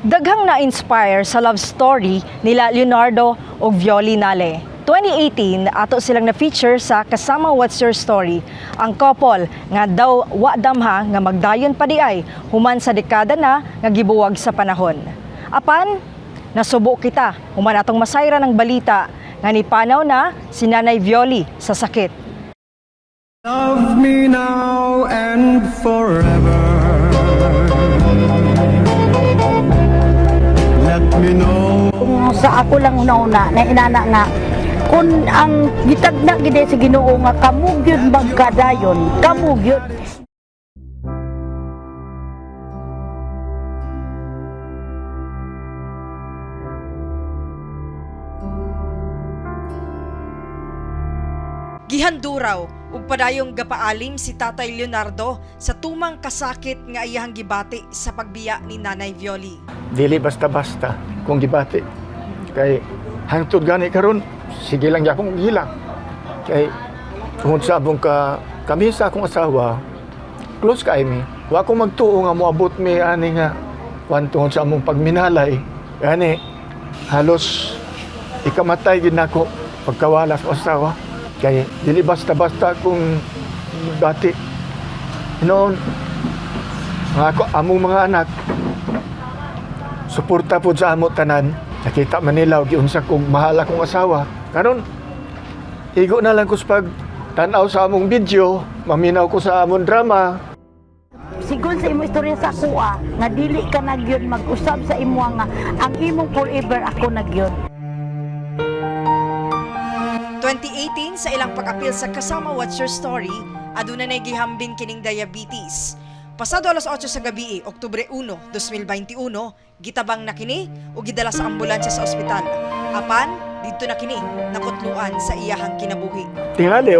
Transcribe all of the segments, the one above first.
Daghang na-inspire sa love story nila Leonardo ug Violi Nale. 2018, ato silang na-feature sa Kasama What's Your Story. Ang couple nga daw wa damha nga magdayon pa diay human sa dekada na nga gibuwag sa panahon. Apan, nasubo kita human atong masayra ng balita nga nipanaw na si Nanay Violi sa sakit. Love me now and forever. Let me know. Sa ako lang una-una na inana nga kung ang gitagna gid sa Ginoo nga kamugyod magkadayon, kamugyod. Gihanduraw ug padayong gapaalim si Tatay Leonardo sa tumang kasakit nga iyahang gibati sa pagbiya ni Nanay Violi. Dili basta-basta kung gibati. Kay hangtod gani karon sige lang akong gilang. Kay tungod sa abong kami sa akong asawa, close kay mi. Wa ko magtuo nga moabot mi ani nga wan tungod sa among pagminalay. Ani halos ikamatay gid nako pagkawala sa asawa. Kay dili basta-basta kung bati. Noon, ako, among mga anak, suporta po sa amo tanan. Nakita man nila, giunsa kong mahal akong asawa. Karon, igo na lang ko sa pag tanaw sa among video, maminaw ko sa among drama. Sigon sa imo istorya sa kuha nga dili ka nagyod mag-usab sa imo nga ang imong forever ako nagyod. 2018 sa ilang pag-apil sa Kasama What's Your Story, aduna nay gihambin kining diabetes. Pasado alas 8 sa gabi, Oktubre 1, 2021, gitabang na kini o gidala sa ambulansya sa ospital. Apan, dito na kini nakutluan sa iyahang kinabuhi. Tingali,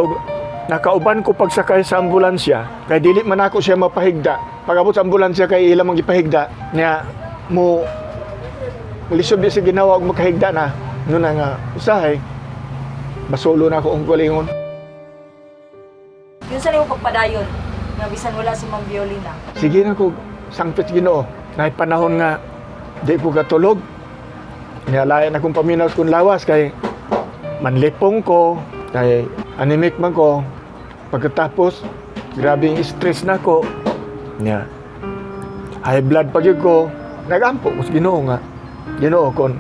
nakauban ko pagsakay sa ambulansya, kay dili man ako siya mapahigda. Pag-abot sa ambulansya kay ilang mang ipahigda, niya mo lisod sa ginawa og makahigda na. Noon nga usahay, basulo na ako ang galingon. Yun sa liyo pagpadayon, nga bisan wala si Ma'am Violina. Sige na ko, sangpit Ginoo. Naay panahon nga, di ko katulog. Nialayan akong paminaw kong lawas kay manlipong ko, kay anemic man ko. Pagkatapos, grabe yung stress na ko. Niya, high blood pag yun ko. Nagampo ko sa Ginoo nga. Ginoo kon,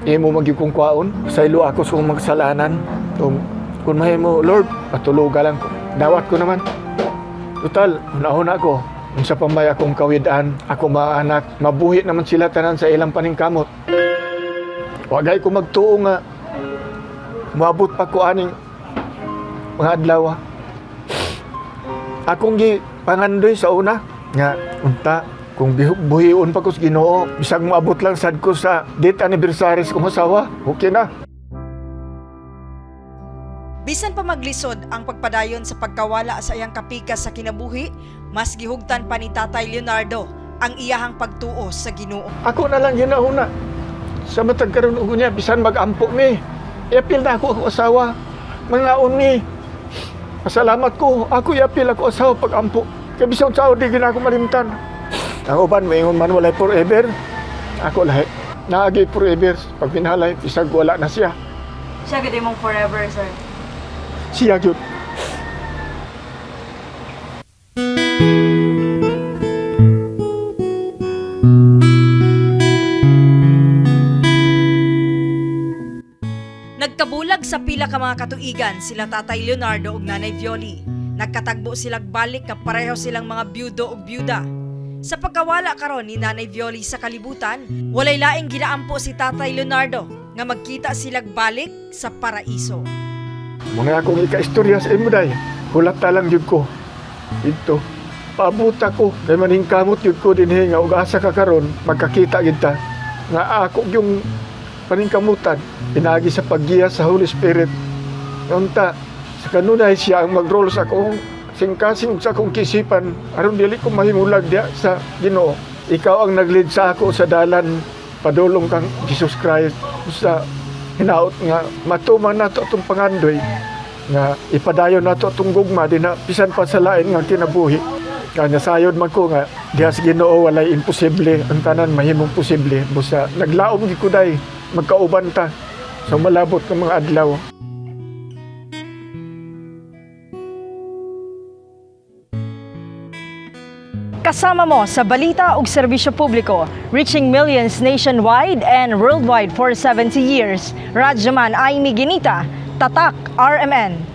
imo magyud kong kwaon, saylo ako sa magsalanan. Kung mahimo, Lord, patuluga lang ko. Dawat ko naman. Total, una-una ako. Kung sa pamay akong kawidaan, ako mga anak, mabuhi naman sila tanan sa ilang paningkamot. Wagay ko magtuo nga. Maabot pa ko aning mga adlaw. Akong pangandoy sa una, nga, unta, kung buhion pa ko sa Ginoo, bisag maabot lang sad ko sa date anniversary kong asawa, okay na. Bisan pa maglisod ang pagpadayon sa pagkawala sa iyang kapikas sa kinabuhi, mas gihugtan pa ni Tatay Leonardo ang iyahang pagtuo sa Ginoo. Ako na lang ginahuna. Sa matag karon ug niya bisan mag-ampo mi. Iapil na ako asawa. Mangaon mi. Pasalamat ko. Ako iapil ako asawa pag-ampo. Kay bisan sa di gina ako malimtan. Ang uban moingon man walay forever. Ako lahi. Naagi forever pag binalay bisag wala na siya. Siya gid mong forever, sir. Siya gyud. Nagkabulag sa pila ka mga katuigan sila Tatay Leonardo ug Nanay Violi. Nagkatagbo silang balik ka pareho silang mga byudo ug byuda. Sa pagkawala karon ni Nanay Violi sa kalibutan, walay laing ginaampo si Tatay Leonardo nga magkita silang balik sa paraiso. Muna akong ika-istorya sa imo day. Hulata lang yun ko. Ito. Pabuta ko. Kay maningkamot yun ko din nga. Ug asa ka karon magkakita kita. Nga ako yung paningkamutan. Pinagi sa paggiya sa Holy Spirit. Unta. Sa kanunay siya ang mag-roll sa akong singkasing sa akong kisipan. Aron dili ko mahimulag diya sa Ginoo. Ikaw ang nag-lead sa ako sa dalan. Padulong kang Jesus Christ. Sa hinaot nga matuman nato itong pangandoy nga ipadayon nato itong gugma din na pisan pa sa lain nga kinabuhi Kanya sayod man ko nga, diha sa Ginoo walay imposible, ang tanan mahimong posible. Busa naglaom gid ko day, magkauban ta. So malabot ka mga adlaw. Kasama mo sa balita ug serbisyo publiko, reaching millions nationwide and worldwide for 70 years. Radyoman Aimee Ginita, Tatak RMN.